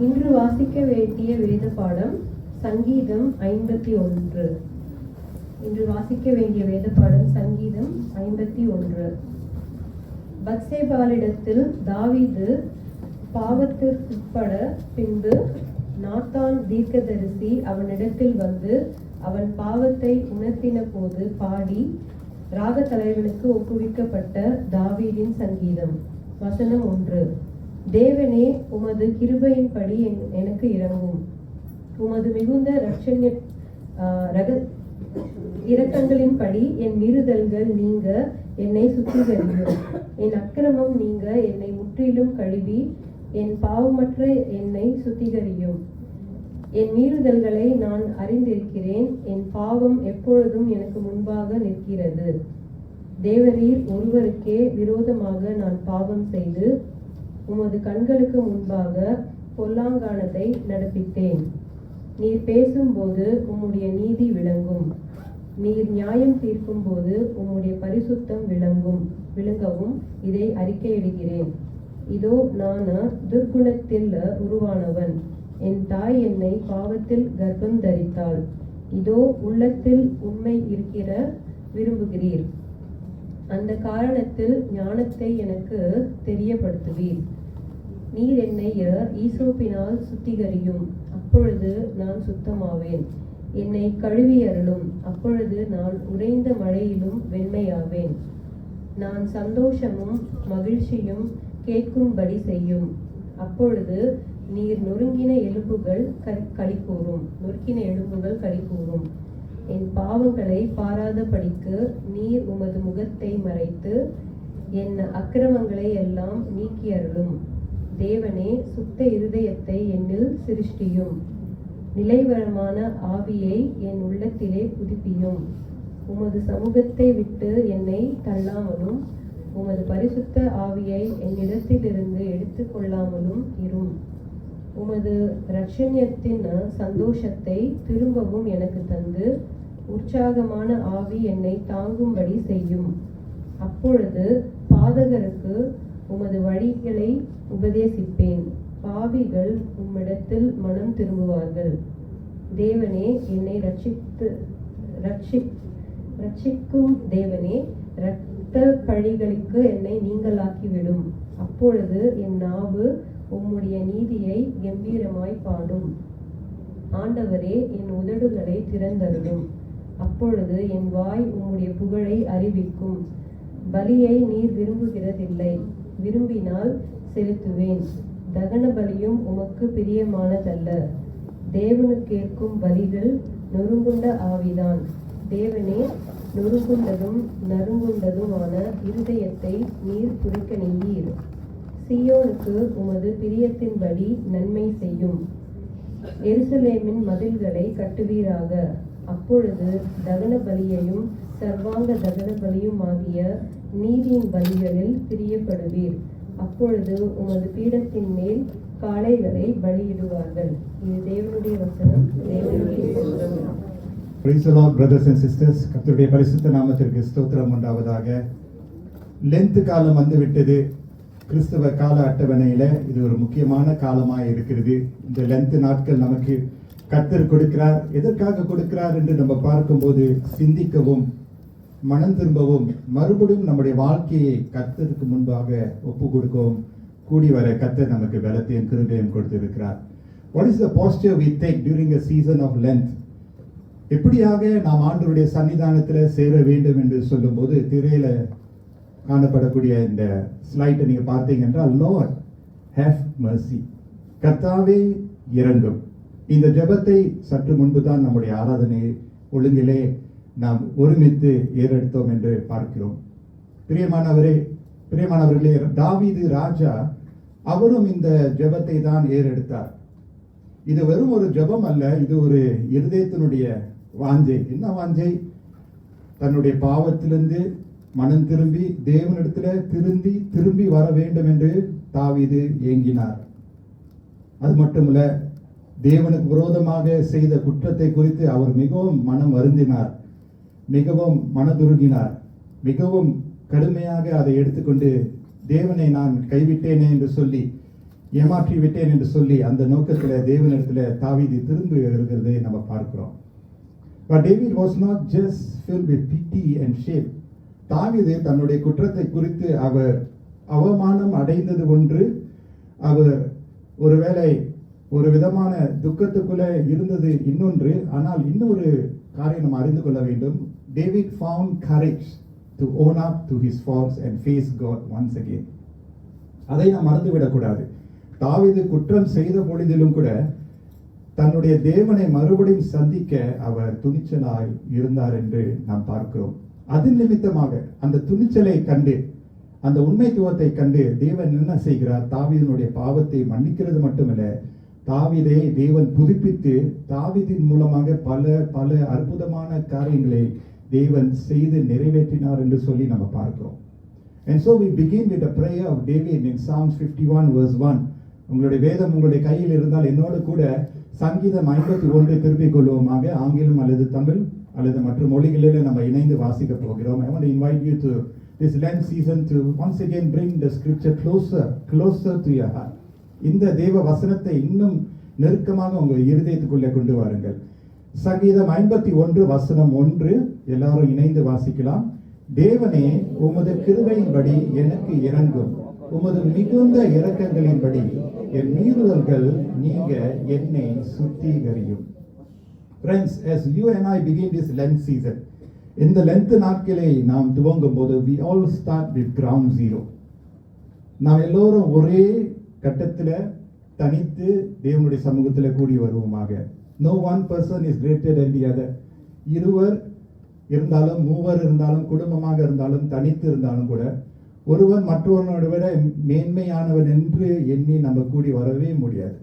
இன்று வாசிக்க வேண்டிய வேத பாடம் சங்கீதம் 51. இன்று வாசிக்க வேண்டிய வேத பாடம் சங்கீதம் 51. பத்சேபாளிடத்தில் தாவீது பாவத்திற்குட்பட பின்பு நாத்தான் தீர்க்கதரிசி அவனிடத்தில் வந்து அவன் பாவத்தை உணர்த்தின போது பாடி ராக தலைவனுக்கு ஒப்புவிக்கப்பட்ட தாவீதின் சங்கீதம். வசனம் 1. தேவனே, உமது கிருபையின்படி எனக்கு இரங்கும். உமது மிகுந்த இரக்கங்களின்படி என் மீறுதல்கள் நீங்க என்னை சுத்திகரியும். என் அக்கிரமம் நீங்க என்னை முற்றிலும் கழுவி என் பாவமற்ற என்னை சுத்திகரியும். என் மீறுதல்களை நான் அறிந்திருக்கிறேன். என் பாவம் எப்பொழுதும் எனக்கு முன்பாக நிற்கிறது. தேவரீர் ஒருவருக்கே விரோதமாக நான் பாவம் செய்து உமது கண்களுக்கு முன்பாக பொல்லாங்கானதை நடப்பித்தேன். நீர் பேசும்போது உம்முடைய நீதி விளங்கும். நீர் நியாயம் தீர்க்கும் போது உம்முடைய பரிசுத்தம் விளங்கவும் இதை அறிக்கையிடுகிறேன். இதோ நான் துர்குணத்தில் உருவானவன். என் தாய் என்னை பாவத்தில் கர்ப்பம் தரித்தாள். இதோ உள்ளத்தில் உண்மை இருக்கிற விரும்புகிறீர். அந்த காரணத்தில் ஞானத்தை எனக்கு தெரியப்படுத்துவீர். நீர் என்னை ஈசோப்பினால் சுத்திகரியும், அப்பொழுது நான் சுத்தமாவேன். என்னை கழுவி அருளும், அப்பொழுது நான் உறைந்த மழையிலும் வெண்மையாவேன். நான் சந்தோஷமும் மகிழ்ச்சியும் கேட்கும்படி செய்யும். அப்பொழுது நீர் நொறுங்கின எலும்புகள் களிகூரும். என் பாவங்களை பாராதபடிக்கு நீர் உமது முகத்தை மறைத்து என் அக்கிரமங்களை எல்லாம் நீக்கி அருளும். தேவனே, சுத்த இருதயத்தை என்னில் சிருஷ்டியும். நிலைவரமான ஆவியை என் உள்ளத்திலே புதுப்பியும். உமது சமூகத்தை விட்டு என்னை தள்ளாமலும் உமது பரிசுத்த ஆவியை என்னிடத்திலிருந்து எடுத்துக்கொள்ளாமலும் இரும். உமது இரட்சண்யத்தின் சந்தோஷத்தை திரும்பவும் எனக்கு தந்து உற்சாகமான ஆவி என்னை தாங்கும்படி செய்யும். அப்பொழுது பாதகருக்கு உமது வழிகளை உபதேசிப்பேன். பாவிகள் உம்மிடத்தில் மனம் திரும்புவார்கள். தேவனே, என்னை ரட்சிக்கும் தேவனே, இரத்த பழிகளுக்கு என்னை நீங்களாக்கிவிடும். அப்பொழுது என் நாவு உம்முடைய நீதியை கம்பீரமாய் பாடும். ஆண்டவரே, என் உதடுகளை திறந்தருளும். அப்பொழுது என் வாய் உம்முடைய புகழை அறிவிக்கும். பலியை நீர் விரும்புகிறதில்லை. விரும்பினால் செலுத்துவேன். தகன பலியும் உமக்கு பிரியமானதல்ல. தேவனுக்கேற்கும் பலிகள் நொறுங்குண்ட ஆவிதான். தேவனே, நொறுங்குண்டதும் நறுங்குண்டதுமான இருதயத்தை நீர் புறக்கணியீர். சீயோனுக்கு உமது பிரியத்தின்படி நன்மை செய்யும். எருசலேமின் மதில்களை கட்டுவீராக. அப்பொழுது தகன பலியையும் சர்வாங்க தகன பலியும் ஆகிய நீதியின் பலிகளில் பிரியப்படுவீர். அப்பொழுது உமது பீடத்தின் மேல் காளைகளை பலியிடுவார்கள். இது தேவனுடைய வசனம். தேவனுடைய ஸ்தோத்திரம். Praise the Lord, brothers and sisters. கர்த்தருடைய பரிசுத்த நாமத்திற்கு ஸ்தோத்திரம் உண்டாவதாக. லென்த் காலம் வந்துவிட்டது. கிறிஸ்தவ கால அட்டவணையில இது ஒரு முக்கியமான காலமாக இருக்கிறது. இந்த லென்த் நாட்கள் நமக்கு கர்த்தர் கொடுக்கிறார். எதற்காக கொடுக்கிறார் என்று நம்ம பார்க்கும்போது சிந்திக்கவும், மனம் திரும்பவும், மறுபடியும் நம்முடைய வாழ்க்கையை கர்த்தருக்கு முன்பாக ஒப்பு கொடுக்கவும் கூடி வர கர்த்தர் நமக்கு பலத்தையும் கிருபையும் கொடுத்திருக்கிறார். What is the posture we take during a season of Lent? எப்படியாக நாம் ஆண்டவருடைய சன்னிதானத்தில் சேர வேண்டும் என்று சொல்லும்போது திரையில காணப்படக்கூடிய இந்த ஸ்லைட்டை நீங்க பார்த்தீங்க என்றால், லார்ட் ஹேவ் மர்சி, கர்த்தாவே இரங்கும். இந்த ஜெபத்தை சற்று முன்பு தான் நம்முடைய ஆராதனை ஒழுங்கிலே நாம் ஒருமித்து ஏறெடுத்தோம் என்று பார்க்கிறோம். பிரியமானவர்களே, தாவீது ராஜா அவரும் இந்த ஜெபத்தை தான் ஏறெடுத்தார். இது வெறும் ஒரு ஜெபம் அல்ல, இது ஒரு இருதயத்தினுடைய வாஞ்சை. என்ன வாஞ்சை? தன்னுடைய பாவத்திலிருந்து மனம் திரும்பி தேவனிடத்துல திரும்பி வர வேண்டும் என்று தாவீது ஏங்கினார். அது மட்டுமல்ல, தேவனுக்கு விரோதமாக செய்த குற்றத்தை குறித்து அவர் மிகவும் மனம் வருந்தினார், மிகவும் மனதுருகினார், மிகவும் கடுமையாக அதை எடுத்துக்கொண்டு தேவனை நான் கைவிட்டேனே என்று சொல்லி ஏமாற்றி விட்டேன் என்று சொல்லி அந்த நோக்கத்துல தேவனிடத்துல தாவீது திரும்பி வருகிறதை நம்ம பார்க்கிறோம். But David was not just filled with pity and shame. தாவீது தன்னுடைய குற்றத்தை குறித்து அவர் அவமானம் அடைந்தது ஒன்று, அவர் ஒருவேளை ஒரு விதமான துக்கத்துக்குள்ள இருந்தது இன்னொன்று. ஆனால் இன்னொரு காரியம் நம்ம அறிந்து கொள்ள வேண்டும். David found courage to own up to his faults and face God once again. அதை நாம் மறந்துவிடக்கூடாது. தாவீது குற்றம் செய்த பொழுதிலும் கூட தன்னுடைய தேவனை மறுபடியும் சந்திக்க அவர் துணிச்சலாய் இருந்தார் என்று நாம் பார்க்கிறோம். அதன் நிமித்தமாக அந்த துணிச்சலை கண்டு, அந்த உண்மைத்துவத்தை கண்டு தேவன் என்ன செய்கிறார்? தாவீதினுடைய பாவத்தை மன்னிக்கிறது மட்டுமல்ல, தாவீதை தேவன் புதுப்பித்து தாவீதின் மூலமாக பல பல அற்புதமான காரியங்களை தேவன் செய்து நிறைவேற்றினார் என்று சொல்லி நம்ம பார்க்கிறோம். And so we begin with the prayer of David in Psalms 51 verse 1. உங்களுடைய வேதம் உங்களுடைய கையில் இருந்தால் என்னோடு கூட சங்கீதம் 51 திருப்பிக் கொள்வோமாக. ஆங்கிலம் அல்லது தமிழ் அல்லது மற்ற மொழிகளிலே நம்ம இணைந்து வாசிக்க போகிறோம். I want to invite you to this Lent season to once again bring the scripture closer to your heart. இந்த தேவ வசனத்தை இன்னும் நெருக்கமாக உங்கள் இருதயத்துக்குள்ளே கொண்டு வாருங்கள். சங்கீதம் 51 வசனம் 1 எல்லாரும் இணைந்து வாசிக்கலாம். தேவனே, உமது கிருபையின்படி எனக்கு இரங்கும், உமது மிகுந்த இரக்கங்களின்படி என் மீறுதல்கள் நீங்க என்னை சுத்திகரியும். Friends, as you and I begin this Lent season, இந்த லென்த் நாட்களை நாம் துவங்கும் போது we all start with ground zero. நாம் எல்லோரும் ஒரே கட்டத்தில் தனித்து தேவனுடைய சமூகத்தில் கூடி வருவோமாக. No one person is greater than the other. இருவர் இருந்தாலும், மூவர் இருந்தாலும், குடும்பமாக இருந்தாலும், தனித்து இருந்தாலும் கூட ஒருவன் மற்றொருவனை விட மேன்மையானவன் என்று எண்ணி நம்ம கூடி வரவே முடியாது.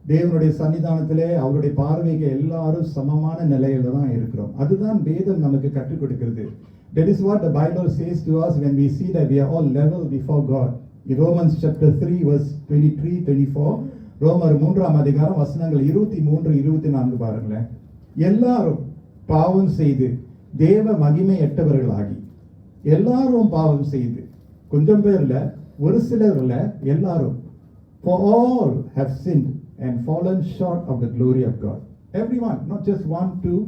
தேவனுடைய சன்னிதானத்திலே அவருடைய பார்வைக்கு எல்லாரும் சமமான நிலையில தான் இருக்கிறோம். அதுதான் வேதம் நமக்கு கற்றுக் கொடுக்கிறது. That is what the Bible says to us when we see that we are all level before God. In Romans chapter 3 verse 23-24, ரோமர் 3ஆம் அதிகாரம் வசனங்கள் 23-24 பாருங்களேன். எல்லாரும் பாவம் செய்து தேவ மகிமையற்றவர்களாகி, எல்லாரும் பாவம் செய்து, கொஞ்சம் பேர்ல, ஒரு சிலர்ல, எல்லாரும், for all have sinned and fallen short of the glory of God. Everyone, not just one, two,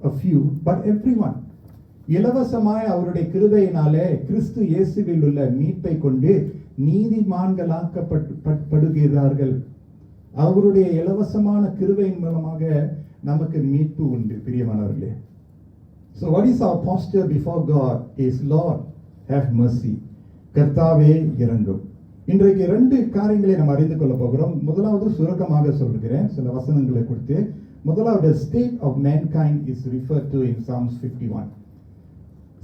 a few, but everyone. இலவசமாய் அவருடைய கிருபையினாலே கிறிஸ்து இயேசுவில் உள்ள மீட்பை கொண்டு நீதிமான்களாக்கப்படுகிறார்கள். அவருடைய இலவசமான கிருபையின் மூலமாக நமக்கு மீட்பு உண்டு பிரியமானவர்களே. So what is our posture before God is, Lord, have mercy. கர்த்தாவே இரங்கும். இன்றைக்கு ரெண்டு காரியங்களை நாம் அறிந்து கொள்ள போகிறோம். முதலாவது சுருக்கமாக சொல்கிறேன், சில வசனங்களை கொடுத்து. முதலாவது state of mankind is referred to in Psalms 51.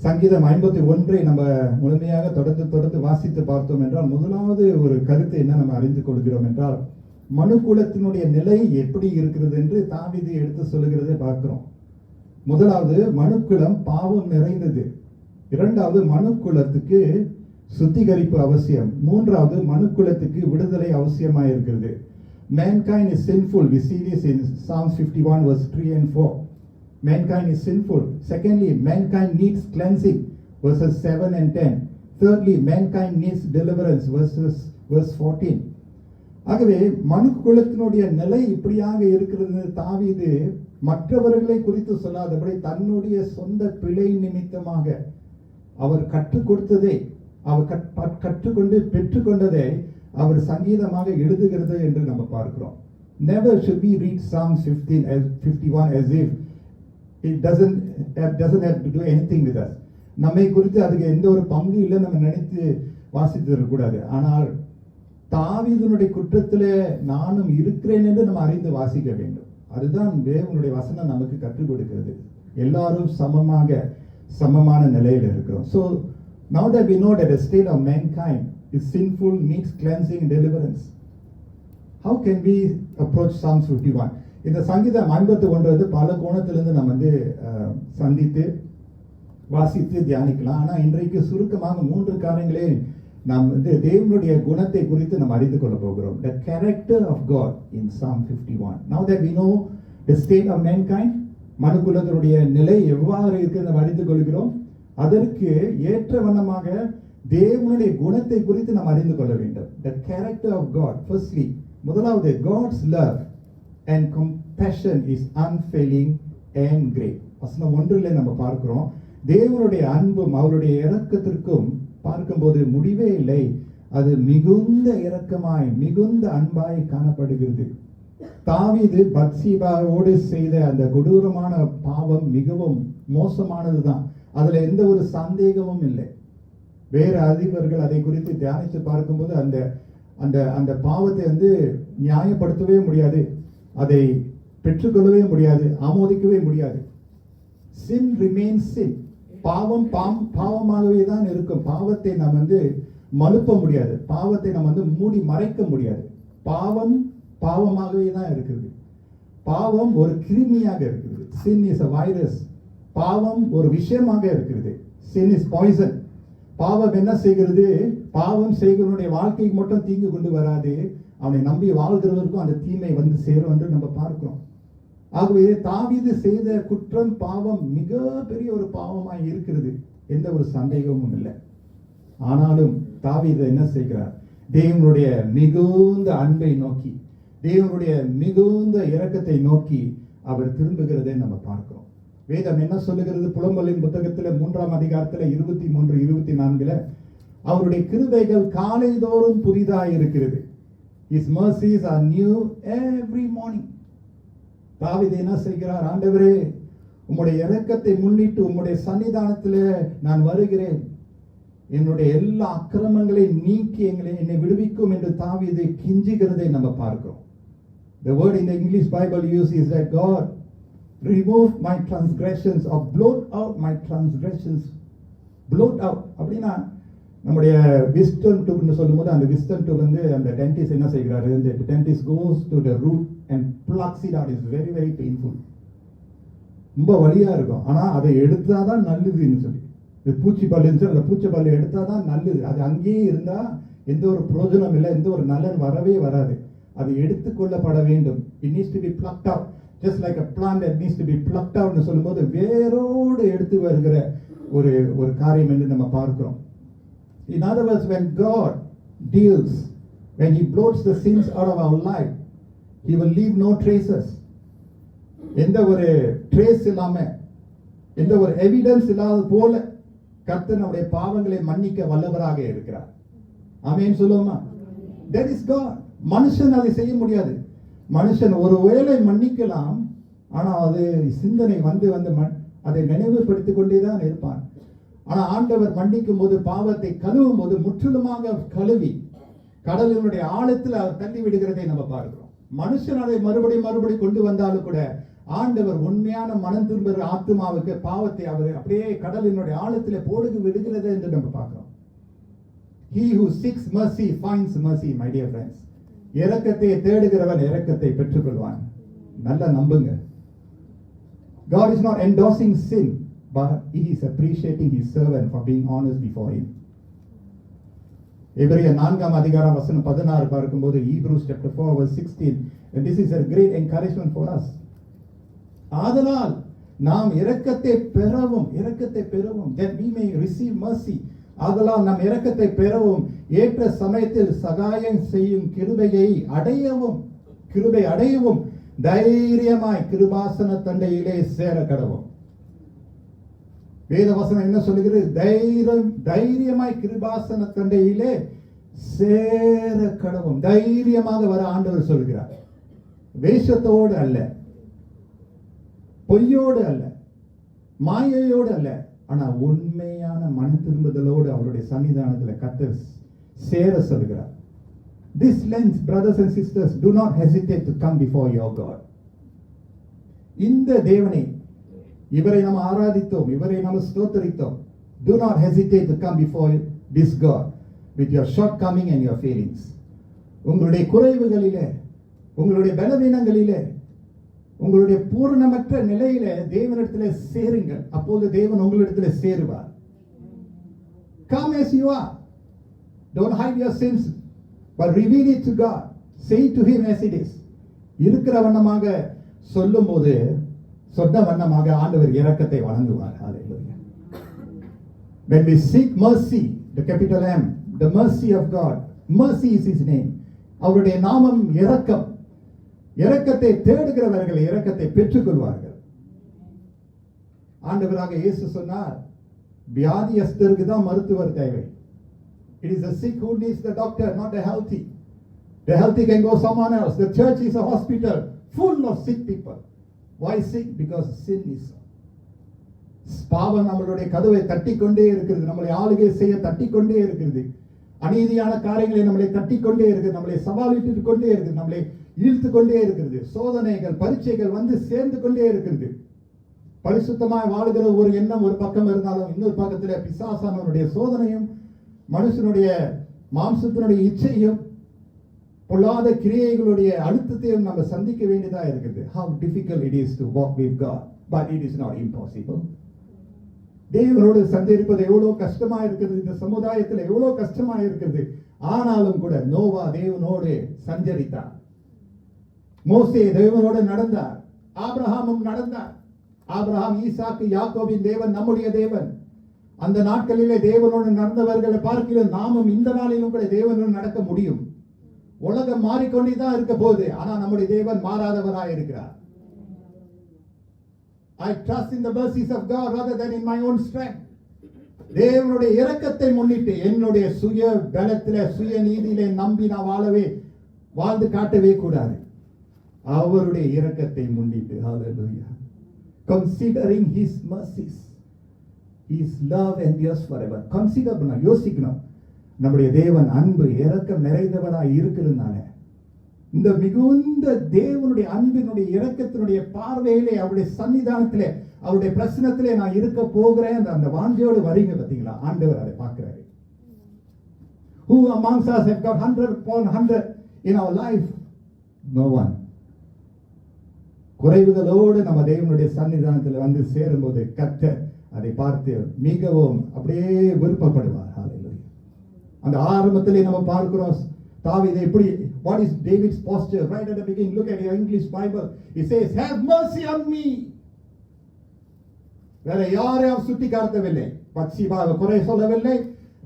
சங்கீதம் 51 நம்ம முழுமையாக தொடர்ந்து வாசித்து பார்த்தோம் என்றால், முதலாவது ஒரு கருத்தை என்ன நம்ம அறிந்து கொள்கிறோம் என்றால், மனுக்குலத்தினுடைய நிலை எப்படி இருக்கிறது என்று தாவீது எடுத்து சொல்லுகிறதை பார்க்கிறோம். முதலாவது, மனுக்குலம் பாவம் நிறைந்தது. இரண்டாவது, மனுக்குலத்துக்கு சுத்திகரிப்பு அவசியம். மூன்றாவது, மனுக்குலத்துக்கு விடுதலை அவசியமாக இருக்கிறது. Mankind is sinful. We see this in Psalms 51 verse 3 and 4. Mankind is sinful. Secondly, mankind needs cleansing, verses 7 and 10. Thirdly, mankind needs deliverance, verse 14. ஆகவே மனுக்குலத்தினுடைய நிலை இப்படியாக இருக்கிறது. தாவீது மற்றவர்களை குறித்து சொல்லாதபடி தன்னுடைய சொந்த பிழை நிமித்தமாக அவர் கற்றுக் கொடுத்ததை, அவர் கற்றுக்கொண்டு பெற்றுக்கொண்டதை அவர் சங்கீதமாக எழுதுகிறது என்று நம்ம பார்க்கிறோம். Never should we read Psalm 51 as if it doesn't have to do anything with us. நம்மை குறித்து அதுக்கு எந்த ஒரு பங்கு இல்லை நம்ம நினைத்து வாசித்து இருக்கக்கூடாது. ஆனால் தாவீதுனுடைய குற்றத்திலே நானும் இருக்கிறேன் என்று நம்ம அறிந்து வாசிக்க வேண்டும். அதுதான் தேவனுடைய வசனம் நமக்கு கற்றுக் கொடுக்கிறது. எல்லாரும் சமமான நிலையில் இருக்கிறோம். So now that we know that the state of mankind is sinful, needs cleansing, deliverance, how can we approach Psalms 51? இந்த சங்கீதம் 51 பல கோணத்திலிருந்து நம்ம சந்தித்து வாசித்து தியானிக்கலாம். ஆனால் இன்றைக்கு சுருக்கமாக 3 காரியங்களே நாம் தேவனுடைய குணத்தை குறித்து நாம் அறிந்து கொள்ள போகிறோம். The character of God in Psalm 51. Now that we know the state of mankind, மனுக்குலத்தினுடைய நிலை எவ்வாறு இருக்கு நாம் அறிந்து கொள்கிறோம். அதற்கு ஏற்ற வண்ணமாக தேவனுடைய குணத்தை குறித்து நாம் அறிந்து கொள்ள வேண்டும். the character of God. Firstly, முதலாவது God's love and compassion is unfailing and great. வசனம் 1 நம்ம பார்க்கிறோம், தேவனுடைய அன்பும் அவருடைய இரக்கத்திற்கும் பார்க்கும்போது முடிவே இல்லை, அது மிகுந்த இரக்கமாய் மிகுந்த அன்பாய் காணப்படுகிறது. தாவீது பத்சீபாவோடு செய்த அந்த கொடூரமான பாவம் மிகவும் மோசமானதுதான், அதுல எந்த ஒரு சந்தேகமும் இல்லை. வேற அதிபர்கள் அதை குறித்து தியானித்து பார்க்கும்போது அந்த அந்த அந்த பாவத்தை நியாயப்படுத்தவே முடியாது, அதை பெற்றுக்கொள்ளவே முடியாது, ஆமோதிக்கவே முடியாது. sin remains sin. பாவம் பாவமாகவே தான் இருக்கும். பாவத்தை நாம் மழுப்ப முடியாது, பாவத்தை நாம் மூடி மறைக்க முடியாது. பாவம் பாவமாகவே தான் இருக்குது. பாவம் ஒரு கிருமியாக இருக்குது. sin is a virus. பாவம் ஒரு விஷயமாக இருக்கிறது. sin is poison. பாவம் என்ன செய்கிறது? பாவம் செய்கிறவனுடைய வாழ்க்கைக்கு மட்டும் தீங்கு கொண்டு வராது, அவனை நம்பி வாழ்கிறவருக்கும் அந்த தீமை சேரும் என்று நம்ம பார்க்கிறோம். ஆகவே தாவீது செய்த குற்றம் பாவம் மிக பெரிய ஒரு பாவமாய் இருக்கிறது, எந்த ஒரு சந்தேகமும் இல்லை. ஆனாலும் தாவீது என்ன செய்கிறார்? தேவனுடைய மிகுந்த அன்பை நோக்கி, தேவனுடைய மிகுந்த இரக்கத்தை நோக்கி அவர் திரும்புகிறதை நம்ம பார்க்கிறோம். வேதம் என்ன சொல்லுகிறது? புலம்பலின் புத்தகத்தில் 3ஆம் அதிகாரத்தில் 23, 24 அவருடைய கிருபைகள் காலைதோறும் புதிதாய் இருக்கிறது. His mercies are new every morning. தாவீது என்ன செய்கிறார்? ஆண்டவரே, உம்முடைய இரக்கத்தை முன்னிட்டு உம்முடைய சன்னிதானத்தில் நான் வருகிறேன், என்னுடைய எல்லா அக்கிரமங்களை நீக்கி என்னை விடுவிக்கும் என்று தாவீது கிஞ்சுகிறதை நம்ம பார்க்கிறோம். The word in the English Bible use is that God remove my transgressions or blot out my transgressions. Blot out அப்படின்னா நம்முடைய விஸ்டம் டூப்னு சொல்லும்போது அந்த விஸ்டம் டூப் அந்த டென்டிஸ்ட் என்ன செய்கிறாரு? இந்த dentist goes to the root and plucks it out. Is very very painful. ரொம்ப வலியா இருக்கும். ஆனா அதை எடுத்தாதான் நல்லதுன்னு சொல்லி, இது பூச்சி பல்லு இருந்துச்சு, அந்த பூச்சி பல்லு எடுத்தாதான் நல்லது. அது அங்கேயே இருந்தா எந்த ஒரு பிரயோஜனம் இல்லை, எந்த ஒரு நலன் வரவே வராது. அது எடுத்துக்கொள்ளப்பட வேண்டும். It needs to be plucked out. Just like a plant that needs to be plucked out னு சொல்லும்போது வேரோடு எடுத்து வருகிற ஒரு ஒரு காரியம் என்று நம்ம பார்க்கிறோம். In other words, when God deals, when he blots the sins out of our life, he will leave no traces. எந்த ஒரு ட்ரேஸ் இல்லாம, எந்த ஒரு எவிடன்ஸ் இல்லாத போல கர்த்தர் நம்முடைய பாவங்களை மன்னிக்க வல்லவராக இருக்கிறார். ஆமென் சொல்லுவோமா? That is God. மனுஷன் அதை செய்ய முடியாது. மனுஷன் ஒருவேளை மன்னிக்கலாம், ஆனா அது சிந்தனை அதை நினைவுபடுத்திக் கொண்டேதான் இருப்பான். ஆனா ஆண்டவர் மன்னிக்கும் போது, பாவத்தை கழுவும் போது முற்றிலுமாக கழுவி கடலினுடைய ஆழத்தில் அவர் தள்ளி விடுகிறதை நம்ம பார்க்கிறோம். மனுஷன் அதை மறுபடி கொண்டு வந்தாலும் கூட ஆண்டவர் உண்மையான மனம் திரும்புகிற ஆத்மாவுக்கு பாவத்தை அவர் அப்படியே கடலினுடைய ஆழத்தில் போடுகு விடுகிறது என்று நம்ம பார்க்கிறோம். He who seeks mercy finds mercy, my dear friends. இரக்கத்தை தேடுகிறவன் இரக்கத்தை பெற்றுக்கொள்வான். நல்லா நம்புங்க. God is not endorsing sin, but he is appreciating his servant for being honest before him. எபிரேயர் 4ஆம் அதிகாரம் வசனம் 16 பார்க்கும்போது, Hebrews chapter 4 verse 16, and this is a great encouragement for us. ஆதலால் நாம் இரக்கத்தை பெறவும் that we may receive mercy. ஆதலால் நாம் இரக்கத்தை பெறவும் ஏற்ற சமயத்தில் சகாயம் செய்யும் கிருபை அடையவும் தைரியமாய் கிருபாசன தண்டையிலே சேர கடவும். வேத வசனம் என்ன சொல்லுகிறது? தைரியமாய் கிருபாசன தண்டையிலே சேர கடவும். தைரியமாக வர ஆண்டவர் சொல்கிறார். வேஷத்தோடு அல்ல, பொய்யோடு அல்ல, மாயையோடு அல்ல, ஆனா உண்மையான மன திரும்புதலோடு அவருடைய சன்னிதானத்தில் கர்த்தர் சேர சொல்கிறார். This lens, brothers and sisters, do not hesitate to come before your God. இந்த தேவனை, இவரை நாம் ஆராதித்தோம், இவரை நாம் ஸ்தோத்திரித்தோம். Do not hesitate to come before this God with your shortcoming and your failings. உங்களுடைய குறைவுகளிலே, உங்களுடைய பலவீனங்களிலே, உங்களுடைய பூரணமற்ற நிலையிலே தேவனிடத்திலே சேருங்கள். அப்போது தேவன் உங்களிடத்திலே சேருவார். Come as you are. Don't hide your sins, but reveal it to God. Say to him as it is. இருக்கிற வண்ணமாக சொல்லும்போது, சொன்ன வண்ணமாக ஆண்டவர் இரக்கத்தை வழங்குவார். Hallelujah. When we seek mercy, the capital M, the mercy of God, mercy is his name. அவருடைய நாமம் இரக்கம். இரக்கத்தை தேடுகிறவர்கள் இரக்கத்தை பெற்றுக்கொள்வார்கள். ஆண்டவராக இயேசு சொன்னார், வியாதியஸ்தருக்கு தான் மருத்துவர் தேவை. It is the sick who needs the doctor, not the healthy. The healthy can go someone else. The church is a hospital full of sick people. Why sick? Because sin is. பாவம் நம்மளுடைய கதவை தட்டிக்கொண்டே இருக்கிறது, நம்மளை ஆளுகை செய்ய தட்டிக்கொண்டே இருக்கிறது, அநீதியான காரியங்களை நம்மளை தட்டிக்கொண்டே இருக்குது, நம்மளை சவாலிட்டு கொண்டே இருக்குது, நம்மளை இழுத்து கொண்டே இருக்கிறது, சோதனைகள் பரீட்சைகள் வந்து சேர்ந்து கொண்டே இருக்கிறது. பரிசுத்தமாய் வாழுகிற ஒரு எண்ணம் ஒரு பக்கம் இருந்தாலும் இன்னொரு பக்கத்துல பிசாசானவனுடைய சோதனையும் மனுஷனுடைய மாம்சத்தினுடைய இச்சையும் பொல்லாத கிரியைகளுடைய அழுத்தத்தையும் நம்ம சந்திக்க வேண்டியதா இருக்குது. How difficult it is to walk with God, but it is not impossible. தேவனோடு சஞ்சரிப்பது எவ்வளவு கஷ்டமா இருக்கிறது, இந்த சமுதாயத்தில் எவ்வளவு கஷ்டமா இருக்கிறது. ஆனாலும் கூட நோவா தேவனோடு சஞ்சரித்தார், மோசே தேவனோடு நடந்தார், ஆபிரகாமும் நடந்தார். ஆபிரகாம், ஈசாக்கு, யாக்கோபின் தேவன் நம்முடைய தேவன். அந்த நாட்களிலே தேவனோடு நடந்தவர்களை பார்க்கிறோம். நாமும் இந்த நாளிலும் கூட தேவனோடு நடக்க முடியும். உலகம் மாறிக்கொண்டேதான் இருக்க போகுது, ஆனா நம்முடைய தேவன் மாறாதவராய் இருக்கிறார். I trust in the mercies of God rather than in my own strength. தேவனுடைய இரக்கத்தை முன்னிட்டு என்னுடைய சுய பலத்திலே சுய நீதியிலே நம்பி நான் வாழ்ந்து காட்டவே கூடாது. அவருடைய இரக்கத்தை முன்னிட்டு, hallelujah, considering his mercies, his love endures forever. consider பண்ண யோசிக்கணும், நம்முடைய தேவன் அன்பு இரக்கம் நிறைந்தவராய் இருக்கிறதுனால இந்த மிகுந்த தேவனுடைய அன்பினுடைய இரக்கத்தினுடைய பார்வையிலே அவருடைய சன்னிதானத்திலே அவருடைய பிரசனத்திலே நான் இருக்க போகிறேன் அந்த வாஞ்சையோடு வரீங்க பார்த்தீங்களா? ஆண்டவர் அதை பார்க்கிறாரு. Who amongst us have got 100 in our life? No one. குறைவுகளோடு நம்ம தேவனுடைய சன்னிதானத்தில் வந்து சேரும்போது கர்த்தர் அதை பார்த்து மிகவும் அப்படியே விருப்பப்படுவார். ஹalleluya. அந்த ஆரம்பத்திலே நம்ம பார்க்கிறோம் தாவீது எப்படி, what is David's posture right at the beginning? Look at your English Bible. He says, have mercy on me. வேற யாரையும் சுட்டி காட்டவில்லை, பத்சிபாவை குறை சொல்லவில்லை,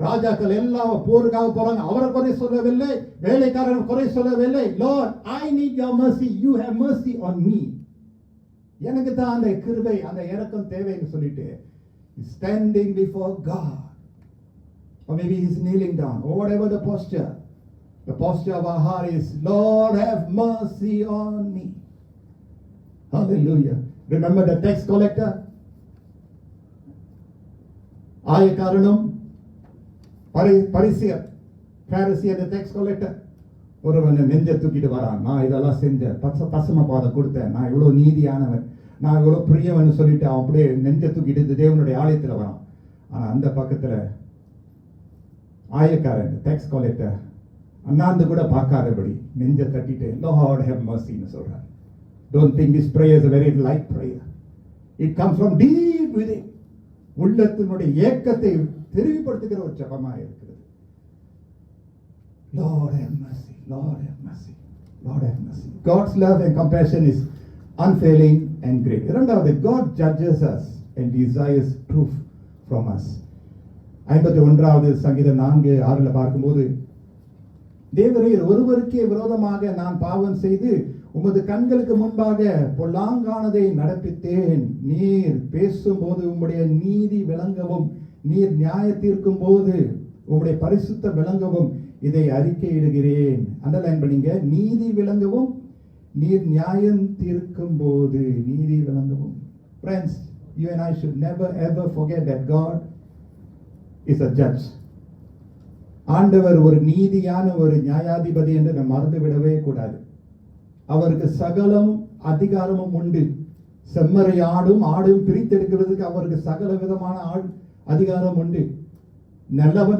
ராஜாக்கள் எல்லாம் போருக்காக போறாங்க அவரை குறை சொல்லவில்லை, வேலைக்காரன் குறை சொல்லவில்லை. Lord, I need your mercy, you have mercy on me. எனக்கு தான் அந்த கிருபை அந்த இரக்கம் தேவைன்னு சொல்லிட்டு standing before God, or maybe he's kneeling down, or whatever the posture. The posture of our heart is, Lord, have mercy on me. Hallelujah. Remember the tax collector? ஆயக்காரனும் பரிசேயர், Pharisee and the tax collector. ஒருவன் நெஞ்சை தூக்கிட்டு வரான், நான் இதெல்லாம் செஞ்சேன், பசும பாதம் கொடுத்தேன், நான் இவ்வளவு நீதியானவன், நான் இவ்வளவு பிரியவன் சொல்லிட்டு அவன் அப்படியே நெஞ்சை தூக்கிட்டு தேவனுடைய ஆலயத்தில் வரான். ஆனா அந்த பக்கத்துல ஆயக்காரன் டேக்ஸ் கலெக்டர் அண்ணாந்து கூட பார்க்காதபடி நெஞ்சை தட்டிட்டு Lord have mercy ன்னு சொல்றான். Don't think this prayer is a very light prayer. It comes from deep within. உள்ளத்தினுடைய ஏக்கத்தை தெரிவிப்படுத்துகிற ஒரு ஜெபமா இருக்கிறது. Lord have mercy, Lord have mercy, Lord have mercy. God's love and compassion is unfailing and great. இரண்டாவது, God judges us and desires proof from us. 51வது சங்கீதம் 4:6 பார்க்கும்போது, தேவரீர் ஒருவருக்கே விரோதமாக நான் பாவம் செய்து உமது கண்களுக்கு முன்பாக பொல்லாங்கானதை நடப்பித்தேன். நீர் பேசும்போது உம்முடைய நீதி விளங்கவும், நீர் நியாய தீர்க்கும் போது உம்முடைய பரிசுத்த விளங்கவும் இதை அறிக்கையிடுகிறேன். அண்டர்லைன் பண்ணீங்க, நீதி விளங்கவும், நீர் நியாயம் தீர்க்கும் போது நீதி விளங்கவும். Friends, you and I should never ever forget that God is a judge. ஆண்டவர் ஒரு நீதியான ஒரு நியாயாதிபதி என்று நாம் மறந்து விடவே கூடாது. அவருக்கு சகலம் அதிகாரமும் உண்டு. செம்மறி ஆடும் பிரித்தெடுக்கிறதுக்கு அவருக்கு சகல விதமான அதிகாரம் உண்டு.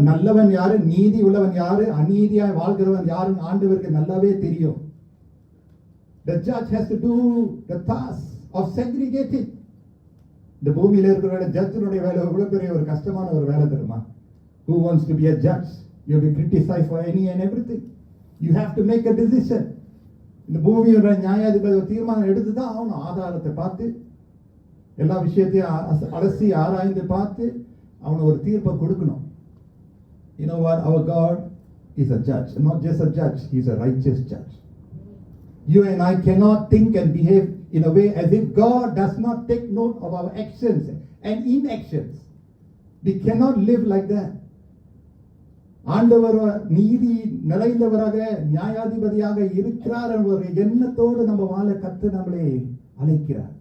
நல்லவன் யாரு, நீதி உள்ளவன் யாரு, அநீதியாய் வாழ்கிறவன் யாருன்னு ஆண்டவருக்கு நல்லாவே தெரியும். The judge has to do the task of segregating. இந்த பூமியில இருக்கிற ஜட்ஜினுடைய வேலை எவ்வளவு பெரிய ஒரு கஷ்டமான ஒரு வேலை தெரியுமா? Who wants to be a judge? You will be criticized for any and everything. You have to make a decision. இந்த பூமியோட நியாயாதிபதி ஒரு தீர்மானம் எடுத்துதான் அவனும் ஆதாரத்தை பார்த்து எல்லா விஷயத்தையும் அலசி ஆராய்ந்து பார்த்து அவனை ஒரு தீர்ப்பை கொடுக்கணும். You know what? Our God is a judge. Not just a judge, he's a righteous judge. You and I cannot think and behave in a way as if God does not take note of our actions and inactions. We cannot live like that. ஆண்டவர் நீதி நிறைந்தவராக நியாயாதிபதியாக இருக்கிறார் என்ற ஒரு எண்ணத்தோடு நம்ம வாழ கர்த்தர் நம்மளை அழைக்கிறார்.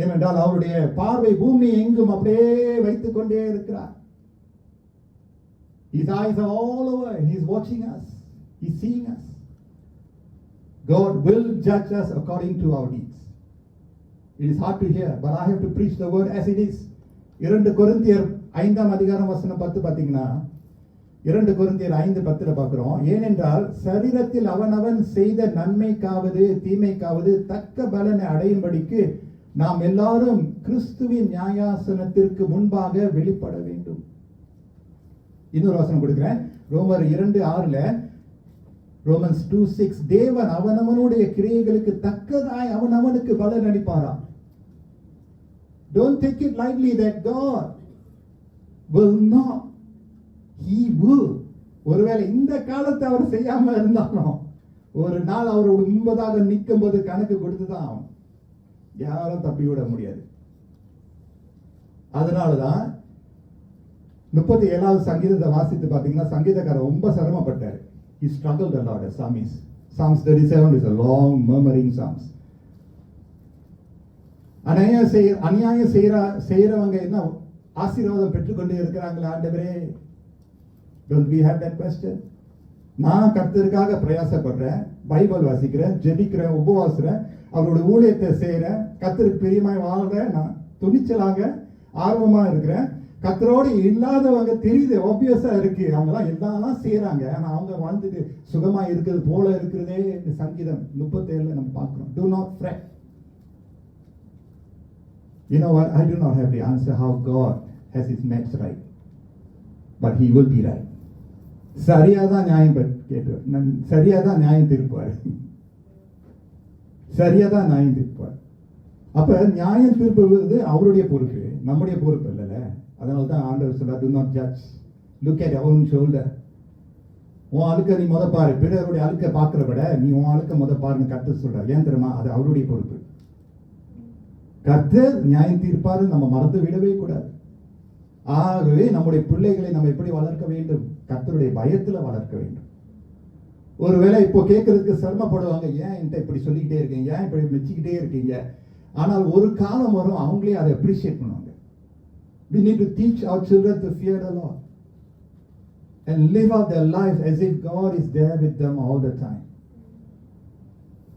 ஏனென்றால் அவருடைய பார்வை பூமி எங்கும் அப்படியே வைத்துக் கொண்டே இருக்கிறார். His eyes are all over. He is watching us. He is seeing us. God will judge us according to our deeds. It is hard to hear, but I have to preach the word as it is. 2 கொரிந்தியர் 5ஆம் அதிகாரம் வசனம் 10 பாத்தீங்கன்னா 2 கொரிந்தியர் 5:10 பார்க்கிறோம். ஏனென்றால் சரீரத்தில் அவனவன் செய்த நன்மைக்காவது தீமைக்காவது தக்க பலனை அடையும்படிக்கு நாம் எல்லாரும் கிறிஸ்துவின் நியாயாசனத்திற்கு முன்பாக வெளிப்பட வேண்டும். இன்னொரு வசனம் கொடுக்கிறேன். ரோமர் 2:6 ரோமன்ஸ் 2:6 தேவன் அவனவனுடைய கிரியைகளுக்கு தக்கதாய் அவனவனுக்கு பலன் அளிப்பாராம். Don't take it lightly that God will not. He will. ஒருவேளை இந்த காலத்தை அவர் செய்யாம இருந்தாலும் ஒரு நாள் அவரோட முன்பதாக நிற்கும் போது கணக்கு கொடுத்துதான் ஆகும். யாரும் தப்பி விட முடியாது. அதனாலதான் 37வது சங்கீதத்தை வாசித்து பாத்தீங்கன்னா சங்கீதக்காரர் ரொம்ப சிரமப்பட்டார். He struggled a lot as psalmist. Psalms 37 is a long murmuring psalms. அநியாயம் செய்யறவங்க என்ன ஆசீர்வாதம் பெற்றுக்கொண்டே இருக்கிறாங்களா? ஆண்டவரே, don't we have that question? நான் கர்த்தருக்காக பிரயாசப்படுறேன், பைபிள் வாசிக்கிறேன், ஜெபிக்கிறேன், உபவாசிக்கிறேன், அவருடைய ஊழியத்தை செய்யறேன், கர்த்தருக்கு பிரியமாய் வாழ்றேன், நான் துணிச்சலாக ஆர்வமா இருக்கிறேன். கர்த்தரோடு இல்லாதவங்க தெரியுது, ஆப்வியஸா இருக்கு, அவங்க எல்லாம் செய்யறாங்க, ஆனா அவங்க வாழ்ந்துட்டு சுகமா இருக்கிறது போல இருக்கிறதே சங்கீதம் 37 நம்ம பார்க்கிறோம். Do not fret. You know what? I do not have the answer how God has his maps right, but he will be right. சரியாதான் நியாயம் கேட்டு சரியாதான் நியாயம் தீர்ப்பார். சரியாதான் நியாயம் தீர்ப்பார். அப்ப நியாயம் தீர்ப்பது அவருடைய பொறுப்பு, நம்முடைய பொறுப்பு இல்லைல்ல. அதனால தான் ஆண்டவர் சொல்றார், do not judge, look at your own shoulder. உன் அழுக்க நீ முத பாரு, பிறருடைய அழுக்க பார்க்கிற விட நீ உன் அழுக்க முத பாருன்னு கர்த்தர் சொல்றார். ஏன் தெரியுமா? அது அவருடைய பொறுப்பு. கர்த்தர் நியாயம் தீர்ப்பாரு, நம்ம மறந்து விடவே கூடாது. ஆகவே நம்முடைய பிள்ளைகளை நம்ம எப்படி வளர்க்க வேண்டும்? கர்த்தருடைய பயத்துல வளர்க்க வேண்டும். ஒருவேளை இப்போ கேட்கறதுக்கு சிரமப்படுவாங்க, ஏன் என்கிட்ட இப்படி சொல்லிக்கிட்டே இருக்கீங்க, ஏன் இப்படி மெச்சிக்கிட்டே இருக்கீங்க. ஆனால் ஒரு காலம் வரும் அவங்களே அதை அப்ரிஷியேட் பண்ணுவாங்க. We need to teach our children to fear the Lord and live out their lives as if God is there with them all the time.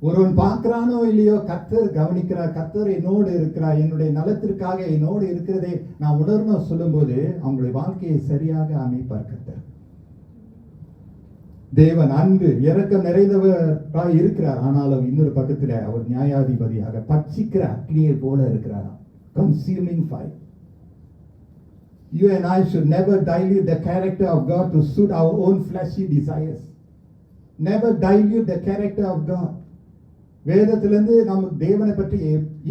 ஒருவன் பார்க்கிறானோ இல்லையோ, கர்த்தர் கவனிக்கிறார், கர்த்தர் என்னோடு இருக்கிறார், என்னுடைய நலத்திற்காக என்னோடு இருக்கிறதை நான் உணர்ந்து சொல்லும் போது அவங்களுடைய வாழ்க்கையை சரியாக அமைப்பார் கர்த்தர். தேவன் அன்பு இரக்கம் நிறைந்தவராக இருக்கிறார். ஆனாலும் இன்னொரு பக்கத்தில் அவர் நியாயாதிபதியாக பட்சிக்கிற அக்னியை போல இருக்கிறாராம். Consuming fire. You and I should never dilute the character of God to suit our own fleshy desires. Never dilute the character of God. வேதத்திலிருந்து நம்ம தேவனை பற்றி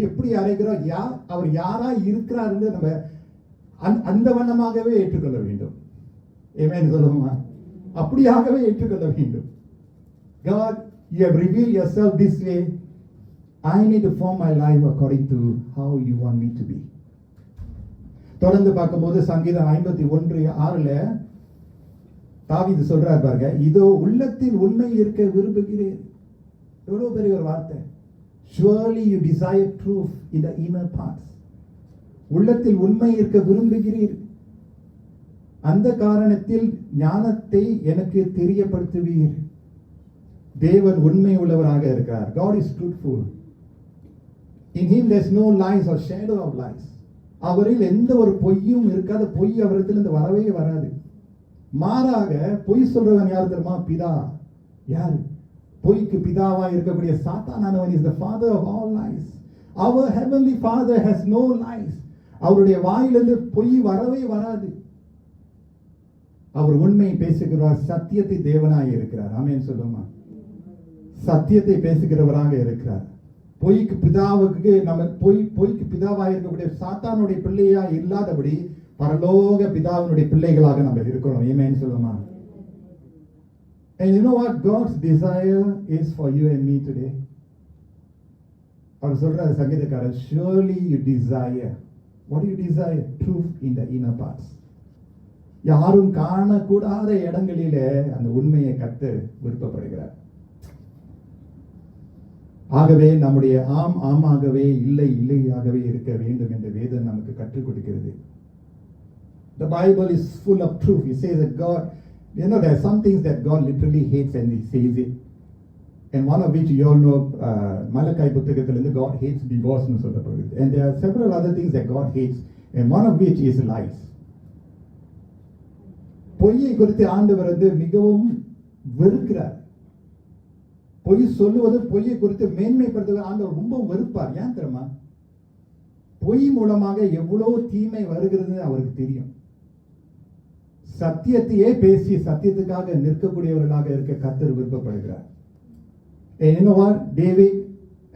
எப்படி அறைகிறோம், அவர் யாரா இருக்கிறார் நம்ம அந்த வண்ணமாகவே ஏற்றுக்கொள்ள வேண்டும். ஆமென் சொல்லுமா? அப்படியாகவே ஏற்றுக்கொள்ள வேண்டும். God, you have revealed yourself this way. I need to form my life according to how you want me to be. தொடர்ந்து பார்க்கும்போது சங்கீதம் 51:6 தாவீது சொல்றார் பாருங்க, இதோ உள்ளத்தில் உண்மை இருக்க விரும்புகிறேன். எவ்வளவு பெரிய ஒரு வார்த்தை. Surely you desire truth in the inner parts. உள்ளத்தில் உண்மை இருக்க விரும்புகிறீர், அந்த காரணத்தில் ஞானத்தை எனக்கு தெரியப்படுத்துவீர். தேவன் உண்மை உள்ளவராக இருக்கிறார். God is truthful. In him there is no lies or shadow of lies. அவரில் எந்த ஒரு பொய்யும் இருக்காது. பொய் அவரிடத்திலிருந்து வரவே வராது. மாறாக பொய் சொல்றவன் யார் தெரியுமா? பிதா. யார்? பொய்க்கு பிதாவா இருக்கக்கூடிய சாத்தானானவன் is the father of all lies. Our heavenly father has no lies. அவருடைய வாயிலிருந்து பொய் வரவே வராது. அவர் உண்மை பேசுகிறார், சத்தியத்தை தேவனாய் இருக்கிறார். ஆமென் சொல்லுமா? சத்தியத்தை பேசுகிறவராக இருக்கிறார். பொய்க்கு பிதாவுக்கு நம்ம பொய்க்கு பிதாவாக இருக்கக்கூடிய சாத்தானுடைய பிள்ளையா இல்லாதபடி பரலோக பிதாவினுடைய பிள்ளைகளாக நம்ம இருக்கிறோம். ஆமென் சொல்லுமா? And you know what God's desire is for you and me today? அவர் சொல்றாரு சங்கீதக்காரர், surely you desire. What do you desire? Truth in the inner parts. யாரும் காணக்கூடாத இடங்களிலே அந்த உண்மையை கர்த்தர் விருப்பப்படுகிறார். ஆகவே நம்முடைய ஆம் ஆமாகவே, இல்லை இல்லையாகவே இருக்க வேண்டும் என்று வேதம் நமக்கு கற்றுக் கொடுக்கிறது. The Bible is full of truth. It says that God, you know, there are some things that God literally hates and He says it. And one of which you all know, Malachi புத்தகத்திலிருந்து God hates divorce னு சொல்லப்படுது. And there are several other things that God hates, and one of which is lies. பொய்யை குறித்து ஆண்டவர் மிகவும் வெறுக்கிறார். பொய் சொல்லுவது, பொய்யை குறித்து மேன்மைப்படுத்துவது ஆண்டவர் ரொம்ப வெறுப்பார். ஏன் தெரியுமா? பொய் மூலமாக எவ்வளவு தீமை வருகிறது அவருக்கு தெரியும். சத்தியத்தையே பேசி சத்தியத்துக்காக நிற்கக்கூடியவர்களாக இருக்க கர்த்தர் விருப்பப்படுகிறார். And you know what? David,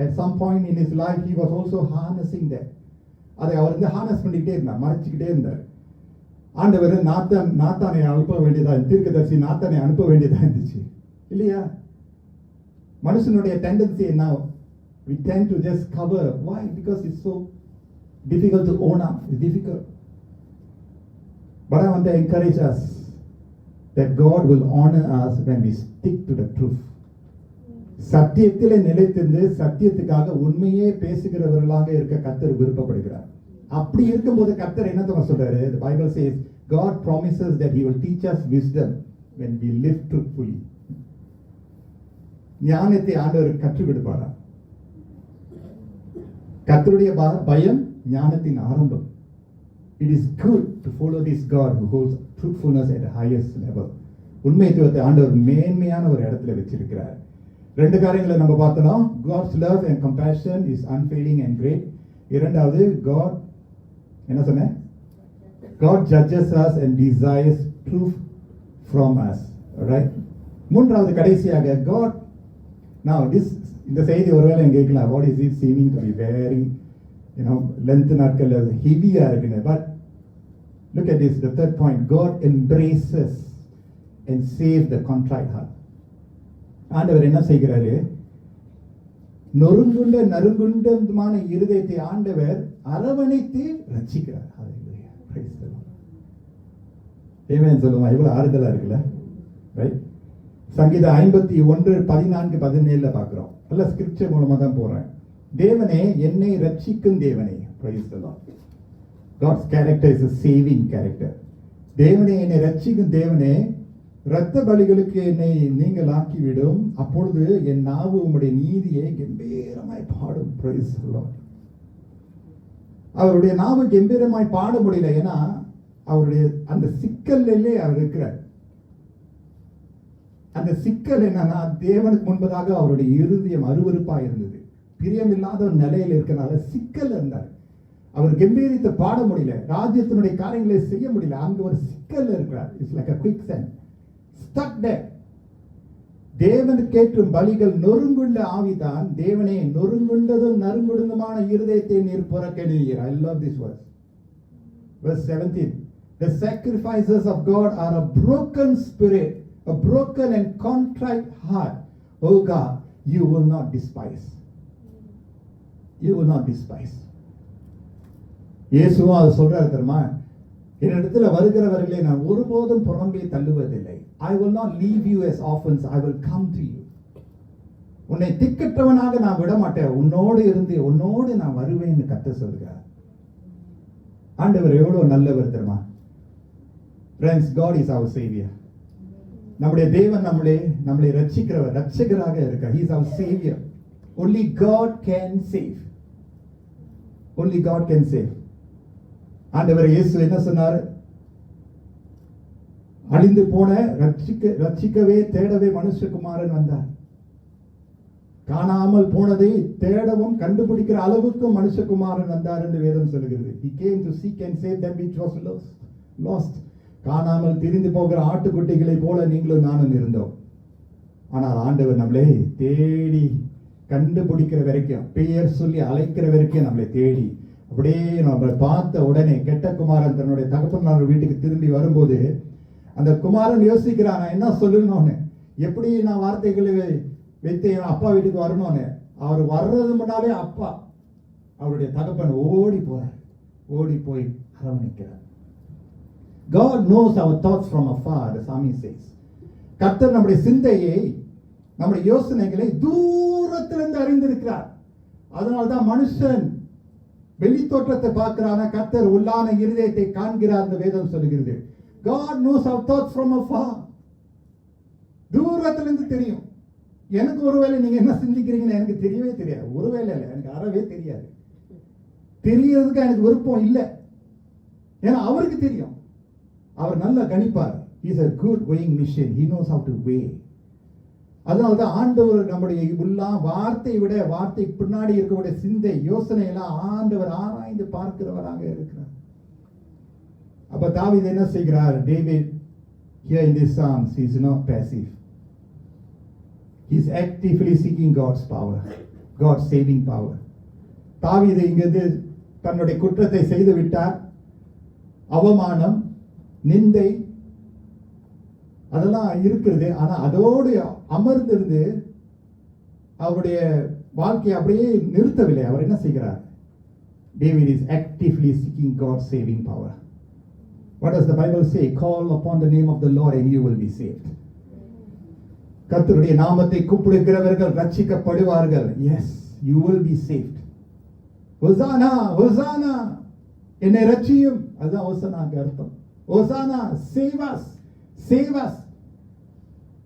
at some point in his life, he was also harnessing that. அதை அவர் ஹார்னஸ் பண்ணிக்கிட்டே இருந்தார், மறைச்சிக்கிட்டே இருந்தார். ஆண்டவர் நாத்தானை அனுப்ப வேண்டியதா, தீர்க்கதரிசி நாத்தானை அனுப்ப வேண்டியதா இருந்துச்சு இல்லையா? மனுஷனுடைய டெண்டன்சி என்ன? We tend to just cover. Why? Because it's so difficult to own up. It's difficult. But I want to encourage us that God will honor us when we stick to the truth. சத்தியத்திலே நிலைத்திருந்து சத்தியத்துக்காக உண்மையே பேசுகிறவர்களாக இருக்க கர்த்தர் விருப்பப்படுகிறார். அப்படி இருக்கும்போது கர்த்தர் என்ன சொல்றாரு? The Bible says God promises that He will teach us wisdom when we live truthfully. ஞானத்தை ஆண்டவர் கற்றுக் கொடுப்பாரா? கர்த்தருடைய பயம் ஞானத்தின் ஆரம்பம். It is good to follow this God who holds truthfulness at the highest level. உண்மைத்துவத்தை ஆண்டவர் மேன்மையான ஒரு இடத்துல வச்சிருக்கிறார். ரெண்டு காரியங்களை நம்ம பார்த்தோம். God's love and compassion is unfailing and great. இரண்டாவது, God என்ன சொன்னேன்? God judges us and desires truth from us. Alright? மூன்றாவது கடைசியாக, God, now this, இந்த செய்தி ஒருவேளை கேட்கலாம், what is it seeming to be very, you know, length நாட்கள் ஹெவியா இருக்குன்னு. But look at this, the third point. God embraces and saves the contrite heart. ஆண்டவர் என்ன செய்கிறாரு? நொறுங்குண்ட நறுங்குண்டமான இருதயத்தை ஆண்டவர் அரவணைத்து ரட்சிக்கிறார். ஹல்லேலூயா, பிரைஸ் தி லார்ட். ஆமென் சொல்லுமா? இவ்வளவு ஆறுதலா இருக்குல்ல? ரைட். சங்கீதம் 51:14-17 பார்க்கிறோம். நல்ல ஸ்கிரிப்சர் மூலமா தான் போறேன். தேவனே என்னை ரட்சிக்கும் தேவனே, praise the Lord. God's character is a saving character. தேவனே என்னை ரட்சிக்கும் தேவனே, இரத்த பலிகளுக்கு என்னை நீங்கள் ஆக்கிவிடும். அப்பொழுது என் நாவு உம்முடைய நீதியை கம்பீரமாய் பாடும். Praise the Lord. அவருடைய நாவு கம்பீரமாய் பாட முடியல. ஏன்னா அவருடைய அந்த சிக்கல்லே அவர் இருக்கிறார். அந்த சிக்கல் என்னன்னா, தேவனுக்கு முன்பதாக அவருடைய இருதயம் அருவருப்பா இருந்தது. பிரியமில்லாத ஒரு நிலையில் இருக்கனால சிக்கல் இருந்தார். அவர் கம்பீரித்து பாட முடியல. ராஜ்யத்தினுடைய காரியங்களை செய்ய முடியல. அங்க ஒரு சிக்கல் இருக்கிறார். It's like a quicksand. Stuck there. தேவனுக்கு ஏற்றும் பலிகள் நொறுங்குண்ட ஆவிதான். தேவனே, நொறுங்குண்டதும் நறுங்குண்டதுமான இருதயத்தை நீர் புறக்கணியீர். I love this verse. Verse 17. The sacrifices of God are a broken spirit, a broken and contrite heart. Oh God, you will not despise. You will not despise. இயேசுவும் அதை சொல்றாரு தெரியுமா? என்னிடத்தில் வருகிறவர்களை நான் ஒருபோதும் புறம்பே தள்ளுவதில்லை. I will not leave you as orphans, I will come to you. உன்னை திக்கற்றவனாக நான் விட மாட்டேன், உன்னோடு இருந்து உன்னோடு நான் வருவேன்னு கர்த்தர் சொல்கிறார். ஆண்டவர் எவ்வளவு நல்லவர் தெரியுமா? Friends, God is our savior. நம்முடைய தேவன் நம்மளை ரட்சிக்கிறவர், ரட்சகராக இருக்கார். He is our savior. Only God can save. Only God can save. ஆண்டவர் இயேசு என்ன சொன்னார்? அழிந்து போன ரட்சிக்கவே தேடவே மனுஷகுமாரன் வந்தார். காணாமல் போனதை தேடவும் கண்டுபிடிக்கிற அளவுக்கு மனுஷகுமாரன் வந்தார் என்று வேதம் சொல்கிறது. He came to seek and save that which was lost. காணாமல் திரிந்து போகிற ஆட்டுக்குட்டிகளை போல நீங்களும் நானும் இருந்தோம். ஆனால் ஆண்டவர் நம்மளை தேடி கண்டுபிடிக்கிற வரைக்கும், பெயர் சொல்லி அழைக்கிற வரைக்கும் நம்மளை தேடி அப்படியே நம்ம பார்த்த உடனே கெட்ட குமாரன் தன்னுடைய தகப்பனார் வீட்டுக்கு திரும்பி வரும்போது அந்த குமாரன் யோசிக்கிறான், நான் என்ன சொல்லணும்னு, எப்படி நான் வார்த்தைகளை வைத்து என் அப்பா வீட்டுக்கு வரணும்னு. அவர் வர்றது முன்னாலே அப்பா அவருடைய தகப்பன் ஓடி போய் அரவணைக்கிறார். God knows our thoughts from afar, the psalmist says. கர்த்தர் நம்முடைய சிந்தையை, நம்முடைய யோசனைகளை தூரத்திலிருந்து அறிந்திருக்கிறார். அதனால்தான் மனுஷன் வெளி தோற்றத்தை பார்க்கிறான, கர்த்தர் உள்ளான இருதயத்தை காண்கிறார் என்று வேதம் சொல்லுகிறது. God knows our thoughts from afar. தூரத்திலிருந்து தெரியும். எனக்கு ஒருவேளை நீங்க என்ன சிந்திக்கிறீங்கன்னு எனக்கு தெரியவே தெரியாது. ஒருவேளை இல்லை, எனக்கு அறவே தெரியாது. தெரியறதுக்கு எனக்கு விருப்பம் இல்லை. ஏன்னா அவருக்கு தெரியும். அவர் நல்லா கணிப்பார். He is a good weighing machine. He knows how to weigh. அதனால்தான் ஆண்டவர் நம்முடைய வார்த்தையை விட வார்த்தைக்கு பின்னாடி இருக்கக்கூடிய சிந்தை யோசனை எல்லாம் ஆண்டவர் ஆராய்ந்து பார்க்கிறவராக இருக்கிறார். அப்ப தாவீது என்ன செய்கிறார்? David here in this Psalms, he is not passive. He is actively seeking God's power, God's saving power. தாவீது இங்கிருந்து தன்னுடைய குற்றத்தை செய்து விட்டார். அவமானம், நிந்தை அதெல்லாம் இருக்கிறது. ஆனா அதோடு அமர்ந்திருந்து அவருடைய வாழ்க்கையை அப்படியே நிறுத்தவில்லை. அவர் என்ன செய்கிறார்? David is actively seeking God's saving power. What does the Bible say? Call upon the name of the Lord and you will be saved. கர்த்தருடைய நாமத்தை கூப்பிடுகிறவர்கள் ரட்சிக்கப்படுவார்கள். Yes, you will be saved. Hosanna, Hosanna, என்னை ரட்சியும். அதுதான் ஹோசனாக்கு அர்த்தம். Hosanna, save us, save us.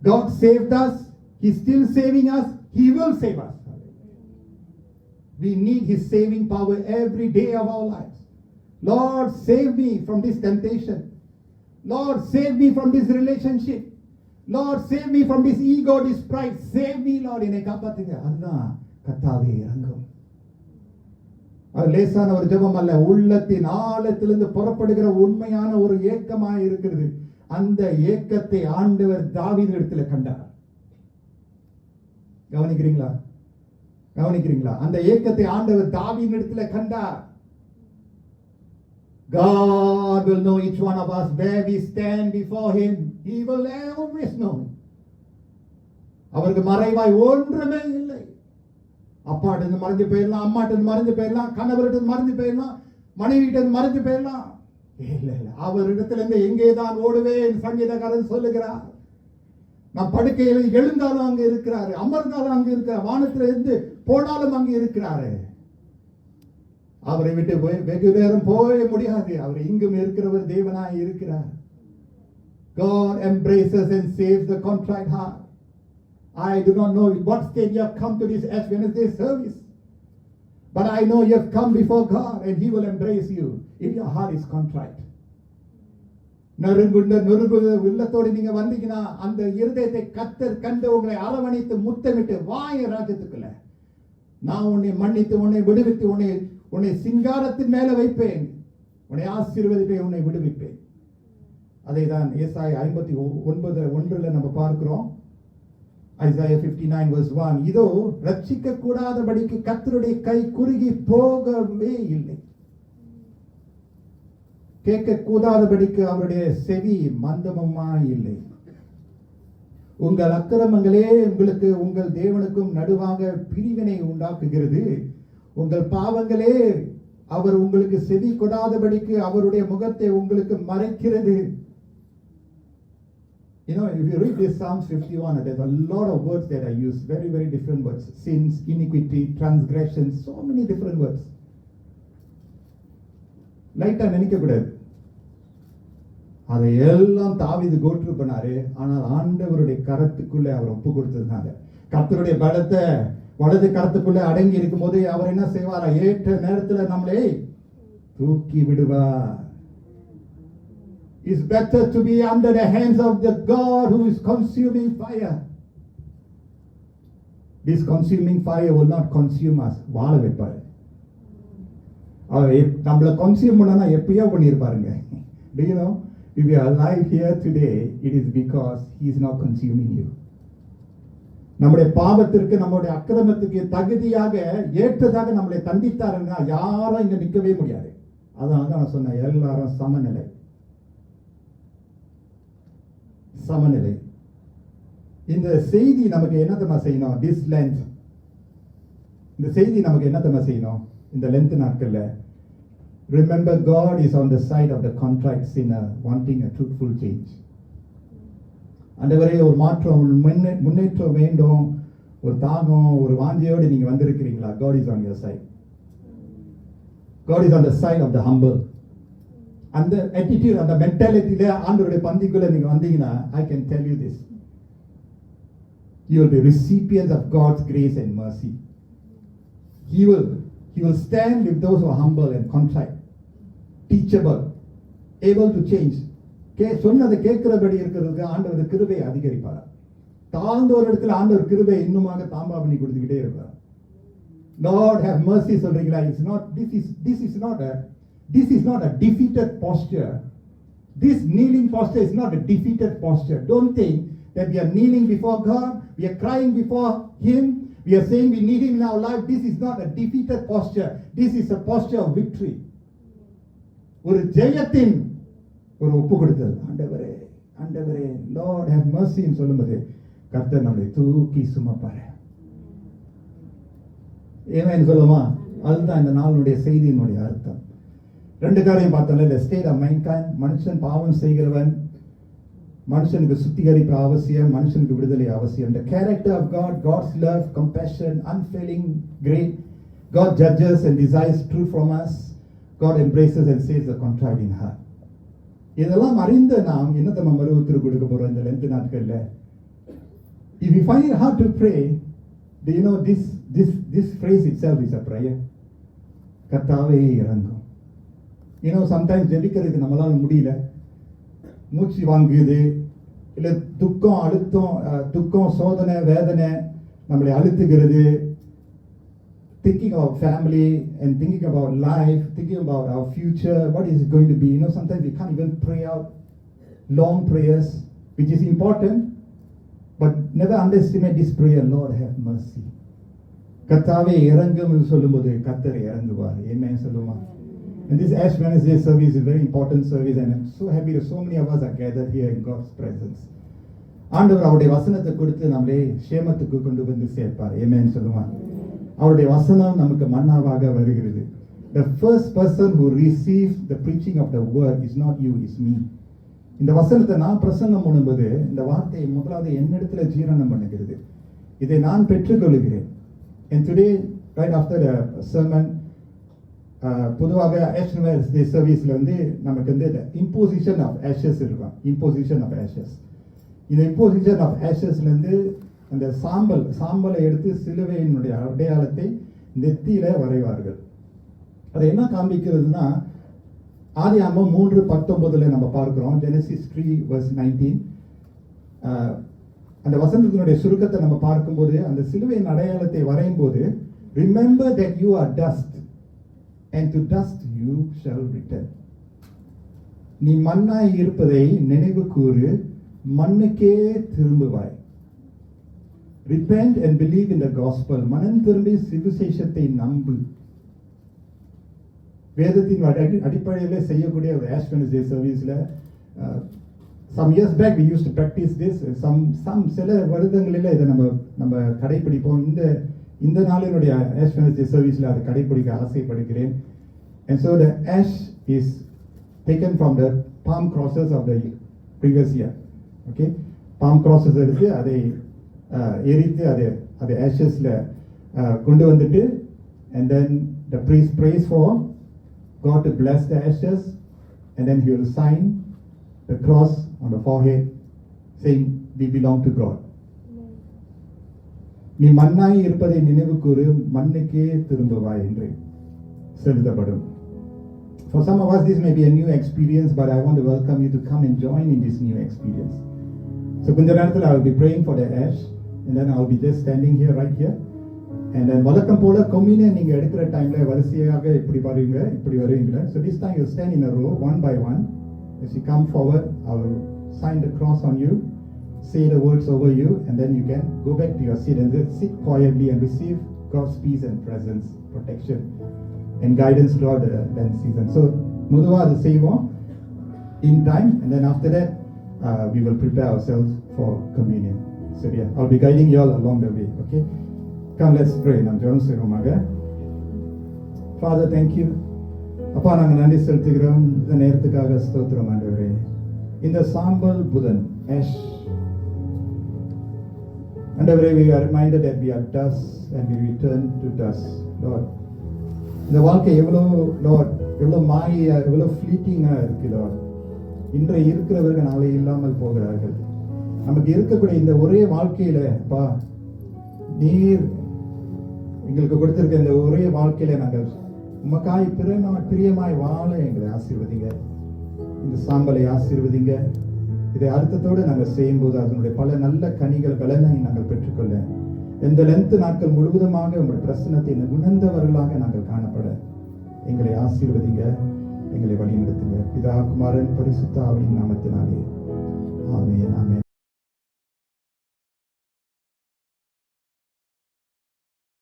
God saved us. He's still saving us. He will save us. We need His saving power every day of our lives. Lord, save me from this temptation. Lord, save me from this relationship. Lord, save me from this ego, this pride. Save me, Lord. என்னை காப்பாத்துங்க. அதுதான் கர்த்தாவே இறங்கும். அது லேசான ஒரு ஜெபம் அல்ல. உள்ளத்தின் ஆழத்திலிருந்து புறப்படுகிற உண்மையான ஒரு ஏக்கமாய் இருக்கிறது. அந்த ஏக்கத்தை ஆண்டவர் தாவீது இடத்துல கண்டார். கவனிக்கிறீங்களா? அந்த ஏக்கத்தை ஆண்டவர் தாவீது இடத்துல கண்டார். God will know each one of us where we stand before Him. He will always know. அவருக்கு மறைவாய் ஒன்றுமே இல்லை. அப்பாட்ட மறைஞ்சு போயிடலாம், அம்மாட்ட மறைஞ்சு போயிடலாம், கணவர்கிட்ட மறைஞ்சு போயிடலாம், மனைவிட்ட மறைஞ்சு போயிடலாம். இல்லை, அவரிடத்திலிருந்து எங்கேதான் ஓடுவேன் சங்கீதக்காரன் சொல்லுகிறார். நான் படுக்கையில் எழுந்தாலும் அங்க இருக்கிறாரு, அமர்ந்தாலும் அங்க இருக்கிறார், வானத்துல இருந்து போனாலும் அங்க இருக்கிறாரு. அவரை விட்டு வெகு நேரம் போக முடியாது. அவர் இங்கும் இருக்கிறவர் தேவனாய் இருக்கிறார். God embraces and saves the contrite heart. I do not know what stage you have come to this Ash Wednesday service, but I know you have come before God and He will embrace you if your heart is contrite. நொறுங்குள்ள உள்ளத்தோடு நீங்க வந்தீங்கன்னா அந்த இருதயத்தை கர்த்தர் கண்டு உங்களை அரவணைத்து முத்தமிட்டு வாய ராஜ்யத்துக்குள்ள நான் உன்னை மன்னித்து உன்னை விடுவித்து உன்னை சிங்காரத்தின் மேல வைப்பேன், உன்னை ஆசீர்வதிப்பே, உன்னை விடுவிப்பேன். அதை தான் ஏசாயா 59:1 நம்ம பார்க்கிறோம். Isaiah 59:1, இதோ ரட்சிக்க கூடாதபடிக்கு கர்த்தருடைய கை குறுகி போகவே இல்லை, கேட்க கூடாதபடிக்கு அவருடைய செவி மந்தமுமா இல்லை. உங்கள் அக்கிரமங்களே உங்களுக்கு உங்கள் தேவனுக்கும் நடுவாக பிரிவினை உண்டாக்குகிறது. உங்கள் பாவங்களே அவர் உங்களுக்கு செவி கொடாதபடிக்கு அவருடைய முகத்தை உங்களுக்கு மறைக்கிறது. You know, if you read this Psalms 51, there's a lot of words that are used, very, very different words. Sins, iniquity, transgression, so many different words. லைட்டா நினைக்க கூடாது. அதை எல்லாம் தாவீது கோட்ரு பண்ணாரு. ஆனால் ஆண்டவருடைய கரத்துக்குள்ள அவர் ஒப்பு கொடுத்ததுனால கர்த்தருடைய பலத்தை வலது கரத்துக்குள்ள அடங்கி இருக்கும் போது அவர் என்ன செய்வாரா? ஏற்ற நேரத்தில் நம்மளை தூக்கி விடுவார். It's better to be under the hands of the God who is consuming fire. This consuming fire will not consume us. வாழ வைப்பாரு. அவர் நம்மளை கன்சியூம் பண்ணனா எப்பயோ பண்ணியிருப்பாருங்க. Do you know, if you are alive here today, it is because He is not consuming you. நம்முடைய பாவத்திற்கு நம்முடைய அக்கிரமத்துக்கு தகுதியாக ஏற்றதாக நம்மளை தண்டித்தாருன்னா யாரும் இங்க நிற்கவே முடியாது. அதனால தான் நான் சொன்னேன், எல்லாரும் சமநிலை. சமநிலை. இந்த செய்தி நமக்கு என்னத்தமா செய்யணும்? திஸ் லென்த், இந்த செய்தி நமக்கு என்னத்தமா செய்யணும் இந்த லென்த் நாட்கள்ல? Remember, God is on the side of the contrite sinner wanting a truthful change. ஆண்டவரே, ஒரு மாற்றம், முன்னேற்றம் வேண்டும், ஒரு தாகம், ஒரு வாஞ்சியோடு நீங்க வந்திருக்கிறீங்களா? God is on your side. God is on the side of the humble. அந்த attitude, அந்த மென்டாலிட்டியில ஆண்டவருடைய பந்திக்குள்ள நீங்க வந்தீங்கன்னா, I can tell you this, you will be recipients of God's grace and mercy. He will stand with those who are humble and contrite, teachable, able to change. சொன்னதை கேட்கிறபடி இருக்கிறதுக்கு ஆண்டவர் கிருபையை அதிகரிப்பார். தாழ்ந்த ஒரு இடத்துல ஆண்டவர் கிருபை இன்னுமாக தாம்பா பண்ணி கொடுத்துக்கிட்டே இருப்பார். Lord have mercy சொல்றீங்களா? This is not a defeated posture. This kneeling posture is not a defeated posture. Don't think that we are kneeling before God, we are crying before Him, we are saying we need Him in our life. This is not a defeated posture. This is a posture of victory. ஒரு ஜெயத்தின் ஒரு ஒப்பு கொடுத்தல். ஆண்டவரே, ஆண்டவரே, Lord have mercy ன்னு சொல்லும்போது கர்த்தர் நம்மை தூக்கி சுமப்பாரு. ஏமேன் சொல்லுமா? அதுதான் இந்த நாளுடைய செய்தியினுடைய அர்த்தம். ரெண்டு காரியம் பார்த்தோம்ல, the state of mankind, மனுஷன் பாவம் செய்கிறவன், மனுஷனுக்கு சுத்திகரிப்பு அவசியம், மனுஷனுக்கு விடுதலை அவசியம். The character of God, God's love, compassion, unfailing grace. God judges and desires truth from us. God embraces and saves the contrite in heart. இதெல்லாம் அறிந்த நாம் என்னத்தை மறுவுத்திரு கொடுக்க போறோம் இந்த லென்த் நாட்கள்ல? If you find it hard to pray, do you know this phrase itself is a prayer. கர்த்தாவே இறங்கும். You know, sometimes ஜெபிக்கிறதுக்கு நம்மளால முடியல, மூச்சு வாங்குது, இல்ல துக்கம், அழுத்தம், துக்கம், சோதனை, வேதனை நம்மளை அழுத்துகிறது. Thinking about family and thinking about life, thinking about our future, what is it going to be? You know, sometimes we can't even pray out long prayers, which is important, but never underestimate this prayer, Lord have mercy. கர்த்தாவே இறங்கும் என்று சொல்லும்போது கர்த்தர் இறங்குவார். Amen சொல்லுமா? And this Ash Wednesday service is a very important service, and I'm so happy that so many of us are gathered here in God's presence. ஆண்டவர் அவருடைய வசனத்தை கொடுத்து நம்மளை சேமத்துக்கு கொண்டு வந்து சேர்ப்பார். Amen சொல்லுமா? அவருடைய வசனம் நமக்கு மன்னாவாக வருகிறது. The first person who receives the preaching of the word is not you, is me. இந்த வசனத்தை நான் பிரசங்கம் பண்ணும்போது இந்த வார்த்தையை முதலாவது என்னிடத்துல ஜீரணம் பண்ணுகிறது. இதை நான் பெற்றுக்கொள்கிறேன். And today, right after the sermon, பொதுவாக Ash Wednesday சர்வீஸ்ல வந்து நமக்கு வந்து imposition of ashes இருக்கும். Imposition of ashes. இந்த imposition of ashesல இருந்து அந்த சாம்பலை எடுத்து சிலுவையினுடைய அடையாளத்தை நெத்தியில வரைவார்கள். அது என்ன காண்பிக்கிறதுனா, ஆதியாகமம் 3:19 நம்ம பார்க்கிறோம். Genesis 3:19. அந்த வசனத்தினுடைய சுருக்கத்தை நம்ம பார்க்கும்போது அந்த சிலுவையின் அடையாளத்தை வரையும் போது, remember that you are dust and to dust you shall return. நீ மண்ணாய் இருப்பதை நினைவு கூறு, மண்ணுக்கே திரும்புவாய். Repent and believe in the gospel. மனம் திரும்பி சுவிசேஷத்தை நம்பு. வேதத்தின் அடிப்படையில் செய்யக்கூடிய ஒரு Ash Wednesday சர்வீஸ்ல some years back we used to practice this. சில வருடங்களில் இதை நம்ம கடைபிடிப்போம். இந்த நாளினுடைய Ash Wednesday சர்வீஸ்ல அதை கடைபிடிக்க ஆசைப்படுகிறேன். And so the ash is taken from the palm crosses of the previous year. Okay, palm crosses எடுத்து அதை எரித்து அதை ashes-ல கொண்டு வந்துட்டு, and then the priest prays for God to bless the ashes, and then he will sign the cross on the forehead saying we belong to God. நீ மண்ணாய் இருப்பதை நினைவு கூறு, மண்ணுக்கே திரும்புவாய் என்று செலுத்தப்படும். For some of us this may be a new experience, but I want to welcome you to come and join in this new experience. So கொஞ்ச நேரத்தில் I will be praying for the ash, and then I will be just standing here, right here, and then வழக்கம் போல communion நீங்க எடுக்கிற டைம்ல வரிசையாக இப்படி வருவீங்க. So this time you stand in a row, one by one. As you come forward, I will sign the cross on you, say the words over you, and then you can go back to your seat and just sit quietly and receive God's peace and presence, protection, and guidance throughout the Lent season. So, முதவா அதை செய்வோம் in time, and then after that, we will prepare ourselves for communion. So yeah, I'll be guiding you all along the way. Okay, come, let's pray. நாம் ஜெபம் செய்வோமாக. Father, thank you. அப்பா, நாங்கள் நன்றி செலுத்துகிறோம் இந்த நேரத்துக்காக. ஸ்தோத்திரம் ஆண்டவரே. இந்த சாம்பல் புதன், ash, ஆண்டவரே, we are reminded that we are dust and we return to dust, Lord. இந்த வாழ்க்கை எவ்வளோ மாயா, எவ்வளோ ஃப்ளீட்டிங்கா இருக்கு Lord. இன்றைய இருக்கிறவர்கள் நாளை இல்லாமல் போகிறார்கள். நமக்கு இருக்கக்கூடிய இந்த ஒரே வாழ்க்கையில அப்பா, நீர் எங்களுக்கு கொடுத்திருக்க இந்த ஒரே வாழ்க்கையில நாங்கள் உமக்காய் பிரியமாய் வாழ எங்களை ஆசீர்வதிங்க. இந்த சாம்பலை ஆசீர்வதிங்க. இதை அர்த்தத்தோடு நாங்கள் செய்யும்போது அதனுடைய பல நல்ல கனிகள் பலனை நாங்கள் பெற்றுக்கொள்ள, இந்த லென்த் நாட்கள் முழுவதுமாக உங்களுடைய பிரசன்னத்தை உணர்ந்தவர்களாக நாங்கள் காணப்பட எங்களை ஆசீர்வதிங்க, எங்களை வழிநடத்துங்க. பிதா, குமாரன், பரிசுத்த ஆவியின் நாமத்தினாலே ஆமென், ஆமென்.